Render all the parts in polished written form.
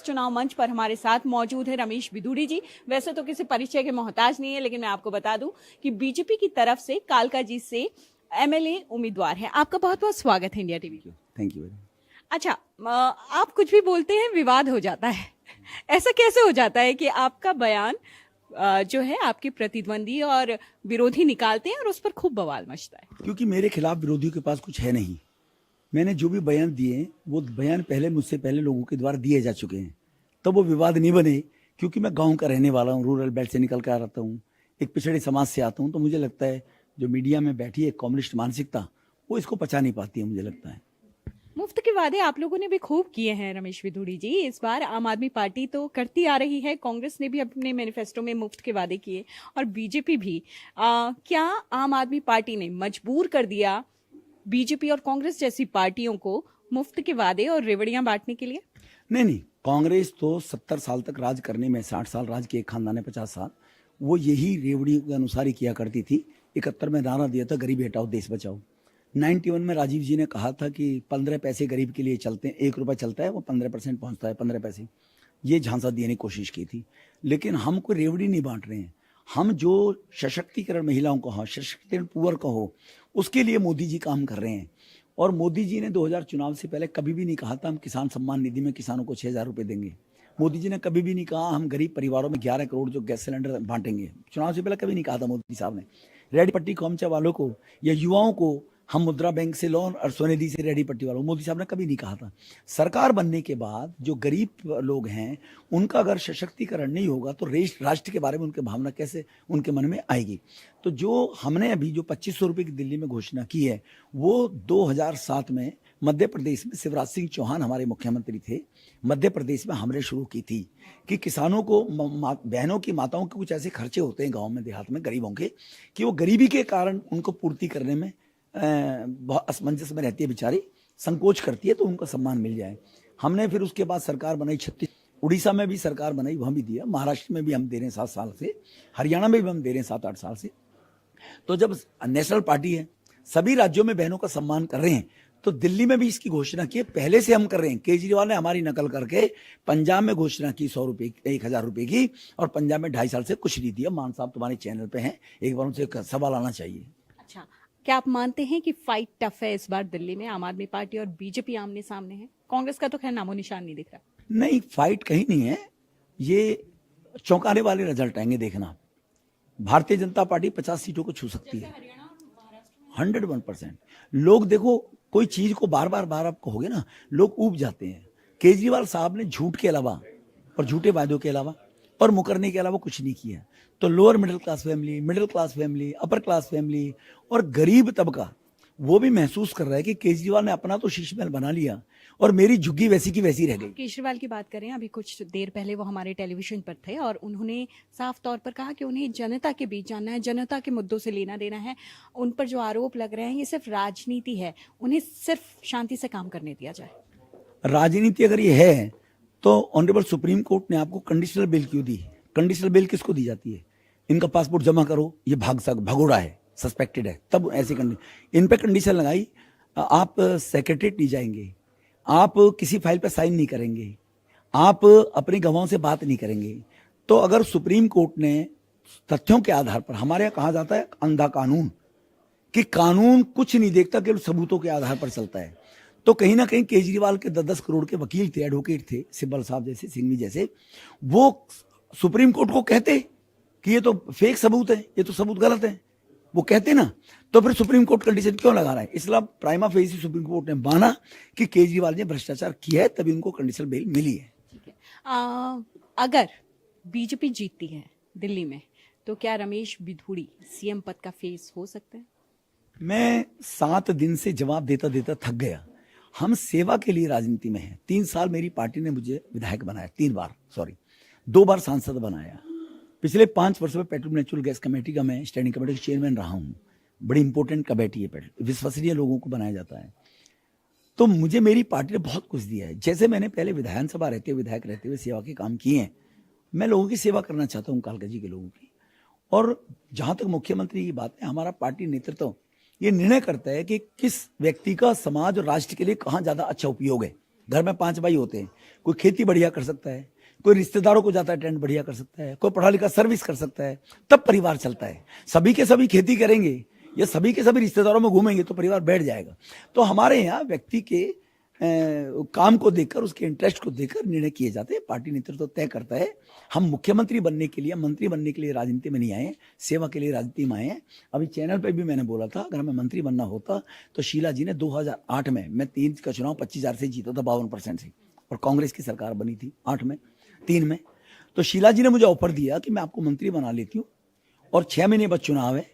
कांग्रेस चुनाव मंच पर हमारे साथ मौजूद है रमेश बिधूड़ी जी। वैसे तो किसी परिचय के मोहताज नहीं है, लेकिन मैं आपको बता दूं कि बीजेपी की तरफ से कालका जी से एमएलए उम्मीदवार है। आपका बहुत बहुत स्वागत है इंडिया टीवी। Thank you. अच्छा, आप कुछ भी बोलते हैं विवाद हो जाता है। ऐसा कैसे हो जाता है कि आपका बयान जो है आपके प्रतिद्वंदी और विरोधी निकालते हैं और उस पर खूब बवाल मचता है? क्योंकि मेरे खिलाफ विरोधियों के पास कुछ है नहीं। मैंने जो भी बयान दिए वो बयान मुझसे पहले लोगों के द्वारा दिए जा चुके हैं, तब वो विवाद नहीं बने। क्योंकि मैं गांव का रहने वाला हूँ, रूरल बेल्ट से निकल कर आता हूँ, एक पिछड़े समाज से आता हूँ, तो मुझे लगता है जो मीडिया में बैठी है कम्युनिस्ट मानसिकता, वो इसको पचा नहीं पाती है, मुझे लगता है। मुफ्त के वादे आप लोगों ने भी खूब किए हैं रमेश बिधूड़ी जी। इस बार आम आदमी पार्टी तो करती आ रही है, कांग्रेस ने भी अपने मैनिफेस्टो में मुफ्त के वादे किए और बीजेपी भी। क्या आम आदमी पार्टी ने मजबूर कर दिया बीजेपी और कांग्रेस जैसी पार्टियों को मुफ्त के वादे और रेवड़ियां बांटने के लिए? नहीं, कांग्रेस तो 70 साल तक राज करने में, 60 साल राज किए खानदान ने, 50 साल, वो यही रेवड़ी के अनुसार ही किया करती थी। 71 में नारा दिया था गरीब हटाओ देश बचाओ। 91 में राजीव जी ने कहा था कि 15 पैसे गरीब के लिए चलते हैं, 1 रुपया चलता है वो 15% पहुंचता है, 15 पैसे, ये झांसा देने की कोशिश की थी। लेकिन हम कोई रेवड़ी नहीं बांट रहे हैं। हम जो सशक्तिकरण महिलाओं का हो, सशक्तिकरण पुअर का हो, उसके लिए मोदी जी काम कर रहे हैं। और मोदी जी ने 2000 चुनाव से पहले कभी भी नहीं कहा था हम किसान सम्मान निधि में किसानों को 6000 रुपये देंगे। मोदी जी ने कभी भी नहीं कहा हम गरीब परिवारों में 11 करोड़ जो गैस सिलेंडर बांटेंगे। चुनाव से पहले कभी नहीं कहा था मोदी साहब ने। रेडी पट्टी खोमचा वालों को या युवाओं को हम मुद्रा बैंक से लोन और स्वनिधि से रेडी पट्टी वालों, मोदी साहब ने कभी नहीं कहा था। सरकार बनने के बाद जो गरीब लोग हैं उनका अगर सशक्तिकरण नहीं होगा तो राष्ट्र के बारे में उनकी भावना कैसे उनके मन में आएगी। तो जो हमने अभी जो 2500 रुपये की दिल्ली में घोषणा की है, वो 2007 में मध्य प्रदेश में शिवराज सिंह चौहान हमारे मुख्यमंत्री थे, मध्य प्रदेश में हमने शुरू की थी कि किसानों को, बहनों की, माताओं के कुछ ऐसे खर्चे होते हैं गांव में देहात में गरीबों के, कि वो गरीबी के कारण उनको पूर्ति करने में बहुत असमंजस में रहती है, बेचारी संकोच करती है, तो उनका सम्मान मिल जाए। हमने फिर उसके बाद सरकार बनाई 36, उड़ीसा में भी सरकार बनाई, वहाँ भी दिया, महाराष्ट्र में भी हम दे रहे हैं 7 साल से, हरियाणा में भी हम दे रहे हैं 7-8 साल से। तो जब नेशनल पार्टी है, सभी राज्यों में बहनों का सम्मान कर रहे हैं, तो दिल्ली में भी इसकी घोषणा की है, पहले से हम कर रहे हैं। केजरीवाल ने हमारी नकल करके पंजाब में घोषणा की 100 रुपये, 1000 रुपये की, और पंजाब में 2.5 साल से कुछ नहीं दिया। मान साहब तुम्हारे चैनल पे हैं, एक बार उनसे सवाल आना चाहिए। अच्छा, क्या आप मानते हैं कि फाइट टफ है इस बार दिल्ली में? आम आदमी पार्टी और बीजेपी आमने सामने है, कांग्रेस का तो खैर नामो निशान नहीं दिख रहा। नहीं, फाइट कहीं नहीं है। ये चौंकाने वाले रिजल्ट आएंगे, देखना। भारतीय जनता पार्टी 50 सीटों को छू सकती है, 101%। लोग देखो, कोई चीज को बार बार आप कहोगे ना, लोग ऊब जाते हैं। केजरीवाल साहब ने झूठ के अलावा और झूठे वादों के अलावा और मुकरने के अलावा कुछ नहीं किया। तो lower middle class family, middle class family, upper class family और गरीब तबका वो भी महसूस कर रहा है कि केजरीवाल ने अपना तो शीश महल बना लिया और मेरी झुग्गी वैसी की वैसी रह गई। केजरीवाल की बात करें, अभी कुछ देर पहले वो हमारे टेलीविजन पर थे और उन्होंने साफ तौर पर कहा कि उन्हें जनता के बीच जाना है, जनता के मुद्दों से लेना देना है। उन पर जो आरोप लग रहे हैं ये सिर्फ राजनीति है, उन्हें सिर्फ शांति से काम करने दिया जाए। राजनीति अगर ये है तो ऑनरेबल सुप्रीम कोर्ट ने आपको कंडीशनल बेल क्यों दी? कंडीशनल बेल किसको दी जाती है? इनका पासपोर्ट जमा करो, ये भगोड़ा है, सस्पेक्टेड है, तब ऐसी इन पे कंडीशन लगाई। आप सेक्रेटरीट नहीं जाएंगे, आप किसी फाइल पे साइन नहीं करेंगे, आप अपने गवाहों से बात नहीं करेंगे। तो अगर सुप्रीम कोर्ट ने तथ्यों के आधार पर, हमारे यहाँ कहा जाता है अंधा कानून, कि कानून कुछ नहीं देखता, केवल सबूतों के आधार पर चलता है। तो कहीं ना कहीं केजरीवाल के 10-10 करोड़ के वकील थे, एडवोकेट थे, सिब्बल साहब जैसे, सिंघवी जैसे, वो सुप्रीम कोर्ट को कहते कि ये तो फेक सबूत है, ये तो सबूत गलत है, वो कहते ना, तो फिर सुप्रीम कोर्ट कंडीशन क्यों लगा रहा है? इसलिए प्राइमा फेसी सुप्रीम कोर्ट ने माना कि केजरीवाल ने भ्रष्टाचार किया है, तभी उनको कंडीशनल बेल मिली है। ठीक है। अगर बीजेपी जीतती है दिल्ली में, तो क्या रमेश बिधूड़ी सीएम पद का फेस हो सकते हैं? मैं 7 दिन से जवाब देता देता थक गया। हम सेवा के लिए राजनीति में हैं। 3 साल मेरी पार्टी ने मुझे विधायक बनाया, 2 बार सांसद बनाया। पिछले 5 वर्ष में पेट्रोल नेचुरल गैस कमेटी का मैं स्टैंडिंग कमेटी का चेयरमैन रहा हूँ। बड़ी इंपॉर्टेंट कमेटी है, पेट्रोल विश्वसनीय लोगों को बनाया जाता है। तो मुझे मेरी पार्टी ने बहुत कुछ दिया है। जैसे मैंने पहले विधानसभा रहते हुए, विधायक रहते हुए सेवा के काम किए हैं, मैं लोगों की सेवा करना चाहता हूँ, कालका जी के लोगों की। और जहां तक मुख्यमंत्री की बात है, हमारा पार्टी नेतृत्व ये निर्णय करता है कि किस व्यक्ति का समाज और राष्ट्र के लिए कहाँ ज्यादा अच्छा उपयोग है। घर में 5 भाई होते हैं, कोई खेती बढ़िया कर सकता है, कोई रिश्तेदारों को जाता है टेंट बढ़िया कर सकता है, कोई पढ़ा लिखा सर्विस कर सकता है, तब परिवार चलता है। सभी के सभी खेती करेंगे या सभी के सभी रिश्तेदारों में घूमेंगे तो परिवार बैठ जाएगा। तो हमारे यहाँ व्यक्ति के काम को देखकर, उसके इंटरेस्ट को देखकर निर्णय किए जाते हैं। पार्टी नेतृत्व तय करता है। हम मुख्यमंत्री बनने के लिए, मंत्री बनने के लिए राजनीति में नहीं आए, सेवा के लिए राजनीति में आए हैं। अभी चैनल पे भी मैंने बोला था, अगर हमें मंत्री बनना होता तो शीला जी ने 2008 में, मैं 3 का चुनाव 25,000 से जीता था, 52% से, और कांग्रेस की सरकार बनी थी 8 में, 3 में। तो शीला जी ने मुझे ऑफर दिया कि मैं आपको मंत्री बना लेती हूँ और 6 महीने बाद चुनाव है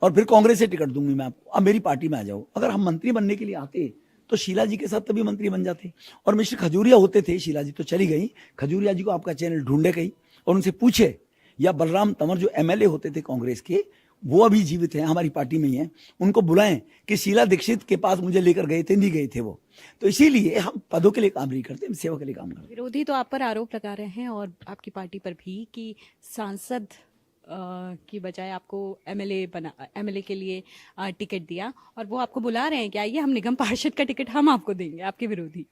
और फिर कांग्रेस से टिकट दूंगी मैं आपको, अब मेरी पार्टी में आ जाओ। अगर हम मंत्री बनने के लिए आते तो शीला जी के साथ तभी मंत्री बन जाते। और मिस्टर खजूरिया होते थे, शीला जी तो चली गई, खजूरिया जी को आपका चैनल ढूंढे गई और उनसे पूछे, या बलराम तंवर जो एमएलए होते थे कांग्रेस के, वो अभी जीवित हैं, हमारी पार्टी में ही हैं, उनको बुलाएं कि शीला दीक्षित के पास मुझे लेकर गए थे, नहीं गए थे वो। तो इसीलिए हम पदों के लिए काम नहीं करते, हम सेवा के लिए काम करते। विरोधी तो आप पर आरोप लगा रहे हैं और आपकी पार्टी पर भी कि सांसद की बजाय आपको एमएलए के लिए टिकट दिया, और वो आपको बुला रहे हैं कि आइए हम निगम पार्षद का टिकट हम आपको देंगे, आपके विरोधी।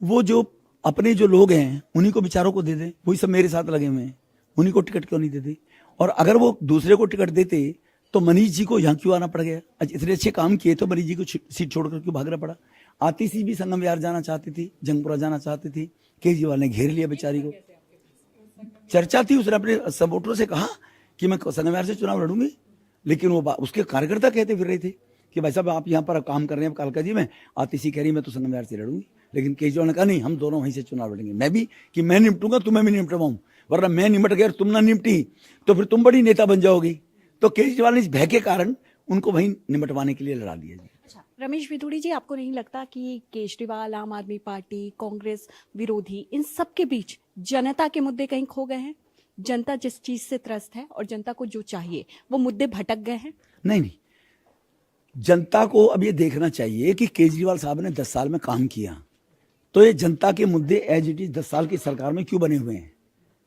वो जो अपने जो लोग हैं उन्हीं को बेचारों को दे दे, वही सब मेरे साथ लगे हुए हैं, उन्हीं को टिकट क्यों नहीं देते? और अगर वो दूसरे को टिकट देते तो मनीष जी को यहाँ क्यों आना पड़ गया? आज इतने अच्छे काम किए तो मनीष जी को सीट छोड़कर क्यों भागना पड़ा? आतिशी भी संगम विहार जाना चाहती थी, जंगपुरा जाना चाहती थी, केजरीवाल ने घेर लिया बेचारी को। चर्चा थी, उसने अपने सपोर्टरों से कहा कि मैं संगम विहार से चुनाव लड़ूंगी, लेकिन वो उसके कार्यकर्ता कहते फिर रहे थे कि भाई साहब आप यहाँ पर काम कर रहे हैं कालका जी में, आतिशी कह रही मैं तो संगम विहार से लड़ूंगी। लेकिन केजरीवाल ने कहा नहीं, हम दोनों वहीं से चुनाव लड़ेंगे। मैं भी कि मैं निपटूंगा, तुम्हें भी निपटवाऊं, वरना मैं निपट गया और तुम ना निपटी तो फिर तुम बड़ी नेता बन जाओगी। तो केजरीवाल ने इस भय के कारण उनको वहीं निपटवाने के लिए लड़ा दिया जी। अच्छा, रमेश विधुड़ी जी, आपको नहीं लगता कि केजरीवाल, आम आदमी पार्टी, कांग्रेस विरोधी, इन सब के बीच जनता के मुद्दे कहीं खो गए हैं? जनता जिस चीज से त्रस्त है और जनता को जो चाहिए वो मुद्दे भटक गए हैं? नहीं, जनता को अब ये देखना चाहिए कि केजरीवाल साहब ने 10 साल में काम किया, तो ये जनता के मुद्दे एज इट इज 10 साल की सरकार में क्यों बने हुए हैं?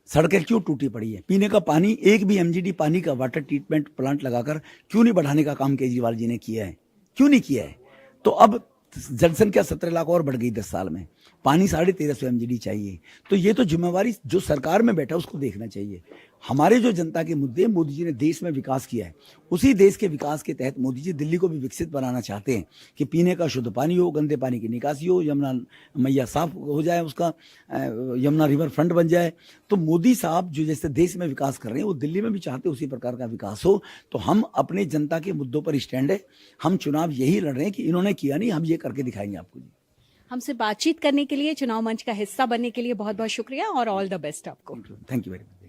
सड़कें क्यों टूटी पड़ी है? पीने का पानी, एक भी एमजीडी पानी का वाटर ट्रीटमेंट प्लांट लगाकर क्यों नहीं बढ़ाने का काम केजरीवाल जी ने किया है? क्यों नहीं किया है? तो अब जनसंख्या 17 लाख और बढ़ गई 10 साल में, पानी 1350 एमजीडी चाहिए। तो ये तो जिम्मेवारी जो सरकार में बैठा उसको देखना चाहिए। हमारे जो जनता के मुद्दे, मोदी जी ने देश में विकास किया है, उसी देश के विकास के तहत मोदी जी दिल्ली को भी विकसित बनाना चाहते हैं कि पीने का शुद्ध पानी हो, गंदे पानी की निकासी हो, यमुना मैया साफ हो जाए, उसका यमुना रिवर फ्रंट बन जाए। तो मोदी साहब जो जैसे देश में विकास कर रहे हैं वो दिल्ली में भी चाहते हैं उसी प्रकार का विकास हो। तो हम अपने जनता के मुद्दों पर स्टैंड है। हम चुनाव यही लड़ रहे हैं कि इन्होंने किया नहीं, हम ये करके दिखाएंगे आपको जी। हमसे बातचीत करने के लिए, चुनाव मंच का हिस्सा बनने के लिए बहुत बहुत शुक्रिया और ऑल द बेस्ट आपको। Thank you very much.